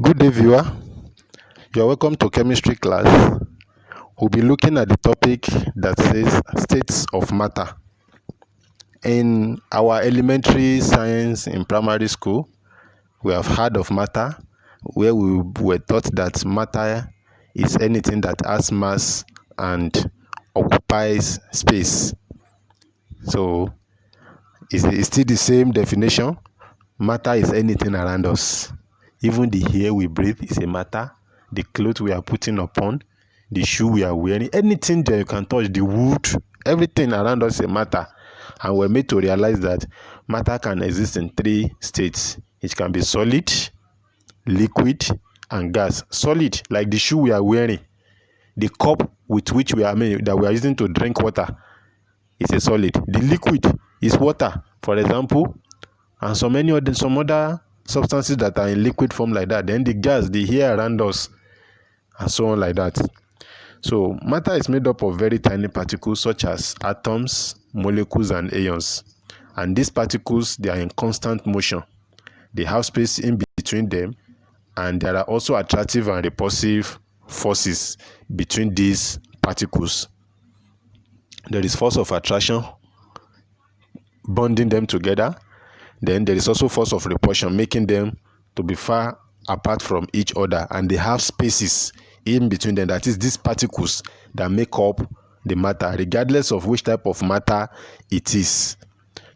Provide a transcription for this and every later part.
Good day, viewer. You're welcome to chemistry class. We'll be looking at the topic that says states of matter. In our elementary science in primary school, we have heard of matter, where we were taught that matter is anything that has mass and occupies space. So, it's still the same definition. Matter is anything around us. Even the air we breathe is a matter. The clothes we are putting upon, the shoe we are wearing, anything that you can touch, the wood, everything around us is a matter. And we're made to realize that matter can exist in three states. It can be solid, liquid, and gas. Solid, like the shoe we are wearing, the cup with which that we are using to drink water, is a solid. The liquid is water, for example, and some other substances that are in liquid form like that. Then the gas, the air around us, and so on like that. So matter is made up of very tiny particles such as atoms, molecules, and ions. And these particles, they are in constant motion. They have space in between them, and there are also attractive and repulsive forces between these particles. There is force of attraction bonding them together. Then there is also force of repulsion, making them to be far apart from each other, and they have spaces in between them. That is, these particles that make up the matter, regardless of which type of matter it is.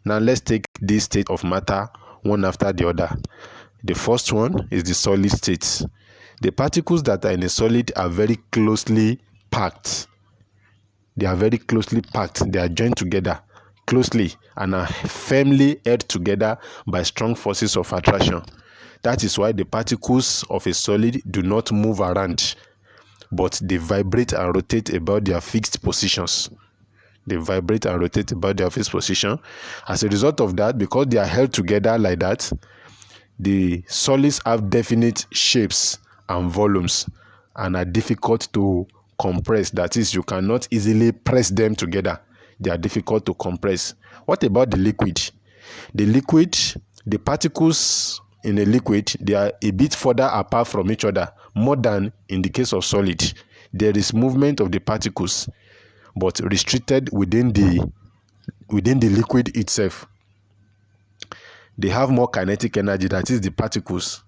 Now let's take this state of matter one after the other. The first one is the solid state. The particles that are in a solid are very closely packed. They are very closely packed. They are joined together closely and are firmly held together by strong forces of attraction. That is why the particles of a solid do not move around, but they vibrate and rotate about their fixed positions. They vibrate and rotate about their fixed position. As a result of that, because they are held together like that, the solids have definite shapes and volumes and are difficult to compress. That is, you cannot easily press them together. They are difficult to compress. What about the liquid? The particles in a liquid, they are a bit further apart from each other, more than in the case of solid. There is movement of the particles, but restricted within the liquid itself. They have more kinetic energy, that is the particles,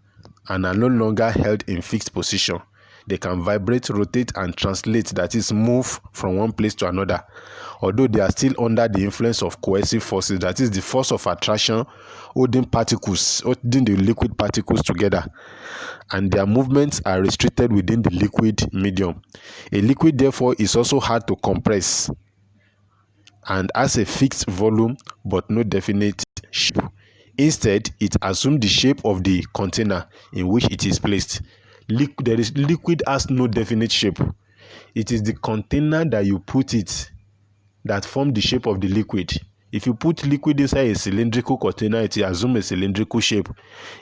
and are no longer held in fixed position. They can vibrate, rotate, and translate, that is, move from one place to another, although they are still under the influence of coercive forces, that is the force of attraction holding the liquid particles together, and their movements are restricted within the liquid medium. A liquid, therefore, is also hard to compress and has a fixed volume but no definite shape. Instead, it assumes the shape of the container in which it is placed. Liquid has no definite shape. It is the container that you put it that form the shape of the liquid. If you put liquid inside a cylindrical container, it will assume a cylindrical shape.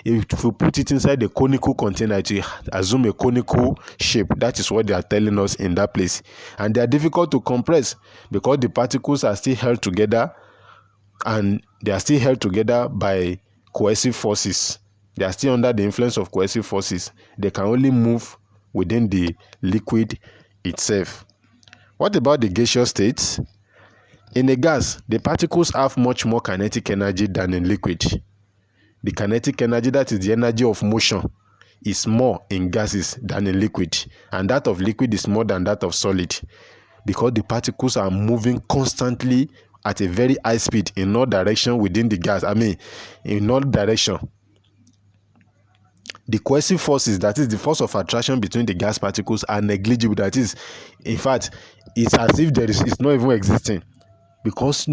If you put it inside a conical container, it will assume a conical shape. That is what they are telling us in that place. And they are difficult to compress because the particles are still held together, and they are still held together by coercive forces. They are still under the influence of coercive forces. They can only move within the liquid itself. What about the gaseous state? In a gas, the particles have much more kinetic energy than in liquid. The kinetic energy, that is the energy of motion, is more in gases than in liquid, and that of liquid is more than that of solid, because the particles are moving constantly at a very high speed in all direction within the gas. In all direction. The coercive forces, that is the force of attraction between the gas particles, are negligible. That is, in fact, it's as if it's not even existing, because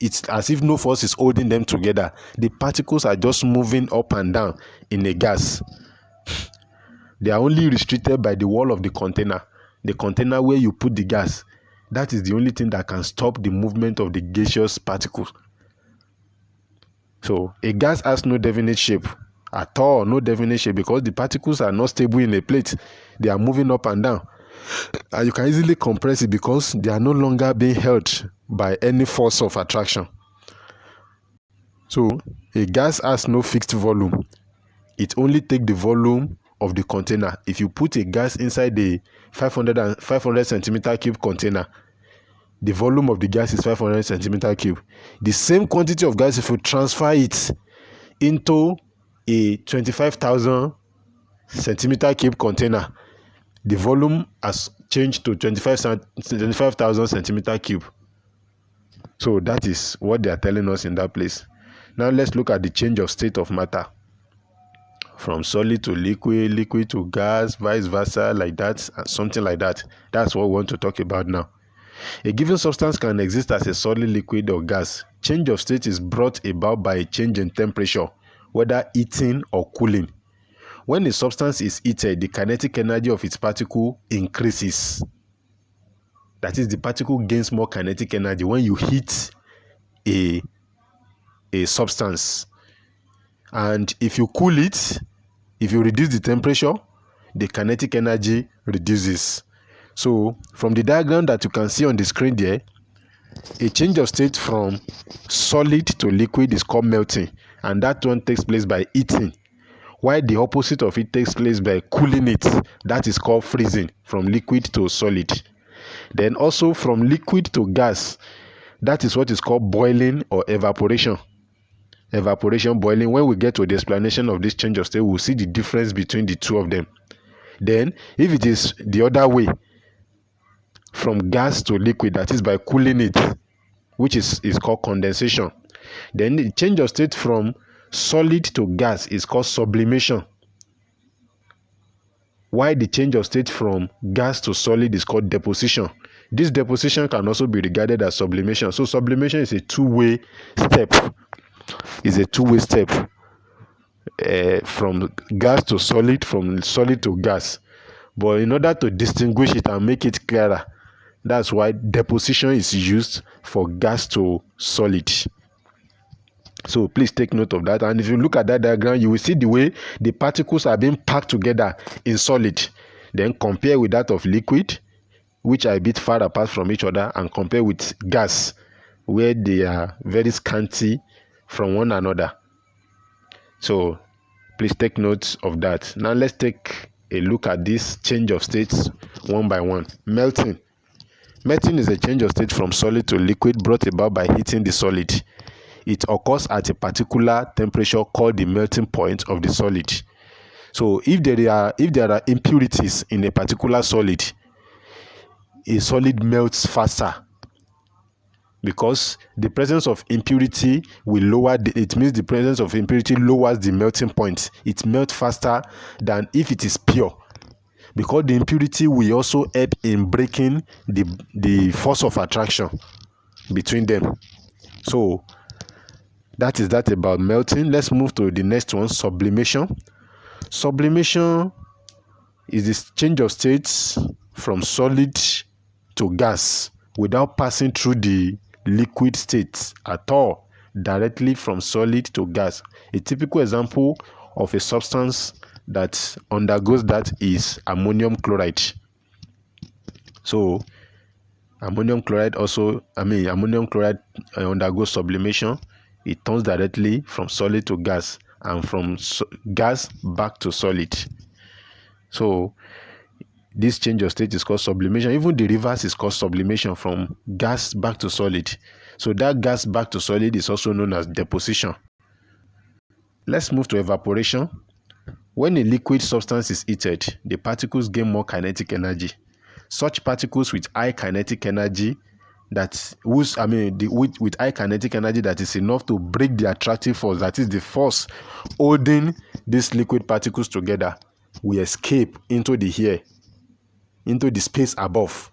it's as if no force is holding them together. The particles are just moving up and down in a gas. They are only restricted by the wall of the container where you put the gas. That is the only thing that can stop the movement of the gaseous particles. So a gas has no definite shape at all, no definite shape, because the particles are not stable in a plate. They are moving up and down, and you can easily compress it because they are no longer being held by any force of attraction. So a gas has no fixed volume. It only takes the volume of the container. If you put a gas inside the 500 centimeter cube container, the volume of the gas is 500 centimeter cube. The same quantity of gas, if you transfer it into a 25,000 centimeter cube container, the volume has changed to 25,000 centimeter cube. So that is what they are telling us in that place. Now let's look at the change of state of matter from solid to liquid, liquid to gas, vice versa, like that, and something like that. That's what we want to talk about now. A given substance can exist as a solid, liquid, or gas. Change of state is brought about by a change in temperature, whether heating or cooling. When a substance is heated, the kinetic energy of its particle increases. That is, the particle gains more kinetic energy when you heat a substance. And if you cool it, if you reduce the temperature, the kinetic energy reduces. So from the diagram that you can see on the screen there, a change of state from solid to liquid is called melting, and that one takes place by heating, while the opposite of it takes place by cooling it. That is called freezing, from liquid to solid. Then also from liquid to gas, that is what is called boiling or evaporation. Evaporation, boiling. When we get to the explanation of this change of state, we'll see the difference between the two of them. Then if it is the other way, from gas to liquid, that is by cooling it, which is called condensation. Then the change of state from solid to gas is called sublimation, while the change of state from gas to solid is called deposition. This deposition can also be regarded as sublimation. So sublimation is a two-way step. From gas to solid, from solid to gas. But in order to distinguish it and make it clearer, that's why deposition is used for gas to solid. So please take note of that. And if you look at that diagram, you will see the way the particles are being packed together in solid. Then compare with that of liquid, which are a bit far apart from each other, and compare with gas, where they are very scanty from one another. So please take note of that. Now let's take a look at this change of states one by one. Melting. Melting is a change of state from solid to liquid brought about by heating the solid. It occurs at a particular temperature called the melting point of the solid. So if there are impurities in a particular solid, a solid melts faster, because the presence of impurity will lower it means the presence of impurity lowers the melting point. It melts faster than if it is pure, because the impurity will also help in breaking the force of attraction between them. So that is that about melting. Let's move to the next one, sublimation. Sublimation is this change of states from solid to gas without passing through the liquid state at all, directly from solid to gas. A typical example of a substance that undergoes that is ammonium chloride. So ammonium chloride undergoes sublimation. It turns directly from solid to gas, and from gas back to solid. So this change of state is called sublimation. Even the reverse is called sublimation, from gas back to solid. So that gas back to solid is also known as deposition. Let's move to evaporation. When a liquid substance is heated, the particles gain more kinetic energy. Such particles with high kinetic energy with high kinetic energy that is enough to break the attractive force, that is the force holding these liquid particles together, will escape into the air, into the space above,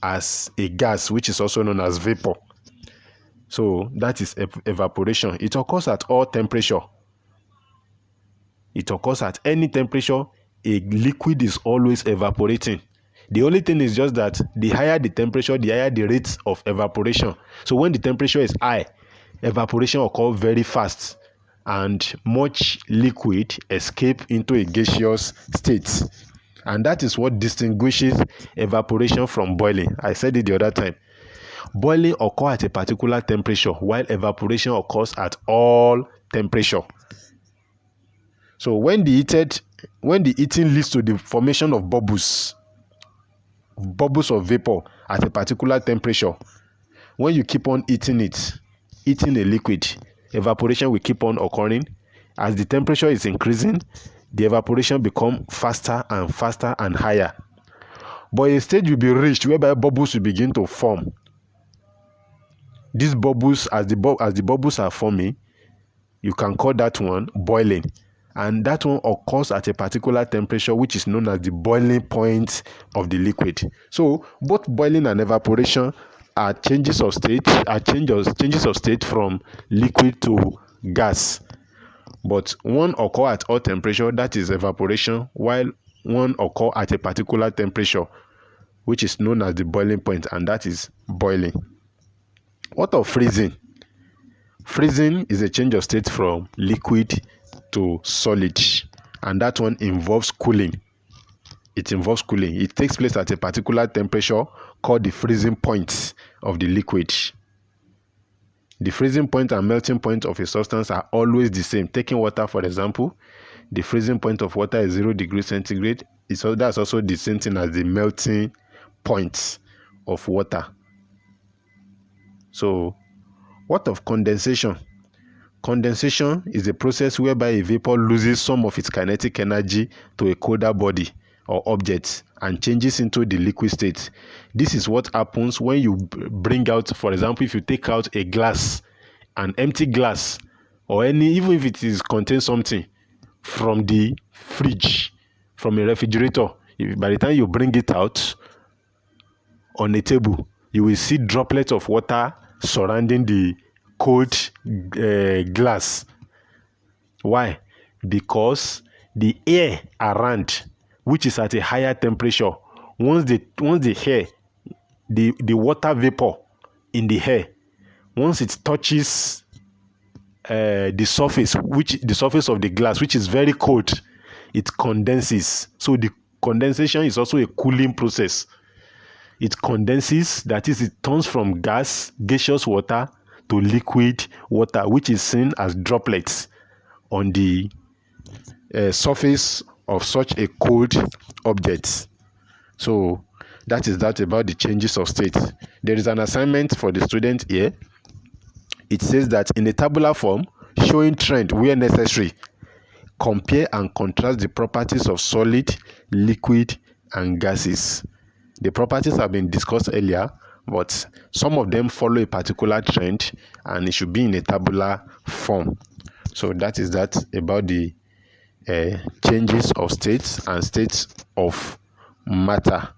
as a gas, which is also known as vapor. So that is evaporation. It occurs at all temperature. It occurs at any temperature. A liquid is always evaporating. The only thing is just that the higher the temperature, the higher the rate of evaporation. So when the temperature is high, evaporation occurs very fast, and much liquid escape into a gaseous state. And that is what distinguishes evaporation from boiling. I said it the other time. Boiling occurs at a particular temperature, while evaporation occurs at all temperature. So when the heated when the heating leads to the formation of bubbles of vapor at a particular temperature, when you keep on heating a liquid, evaporation will keep on occurring. As the temperature is increasing, the evaporation become faster and faster and higher. But a stage will be reached whereby bubbles will begin to form. These bubbles, as the bubbles are forming, you can call that one boiling. And that one occurs at a particular temperature, which is known as the boiling point of the liquid. So both boiling and evaporation are changes of state from liquid to gas. But one occur at all temperature, that is evaporation, while one occur at a particular temperature, which is known as the boiling point, and that is boiling. What of freezing? Freezing is a change of state from liquid to solid, and that one involves cooling. It takes place at a particular temperature called the freezing point of the liquid. The freezing point and melting point of a substance are always the same. Taking water, for example, the freezing point of water is 0 degrees centigrade. That's also the same thing as the melting point of water. So, what of condensation? Condensation is a process whereby a vapor loses some of its kinetic energy to a colder body or object and changes into the liquid state. This is what happens when you bring out, for example, if you take out a glass, an empty glass, or even if it contains something from the fridge, from a refrigerator, by the time you bring it out on a table, you will see droplets of water surrounding the cold glass. Why? Because the air around, which is at a higher temperature, once the air, the water vapor in the air, once it touches the surface of the glass, which is very cold, it condenses. So the condensation is also a cooling process. It condenses, that is, it turns from gaseous water to liquid water, which is seen as droplets on the surface of such a cold object. So that is that about the changes of state. There is an assignment for the student here. It says that in a tabular form, showing trend where necessary, compare and contrast the properties of solid, liquid, and gases. The properties have been discussed earlier, but some of them follow a particular trend and it should be in a tabular form. So that is that about the changes of states and states of matter.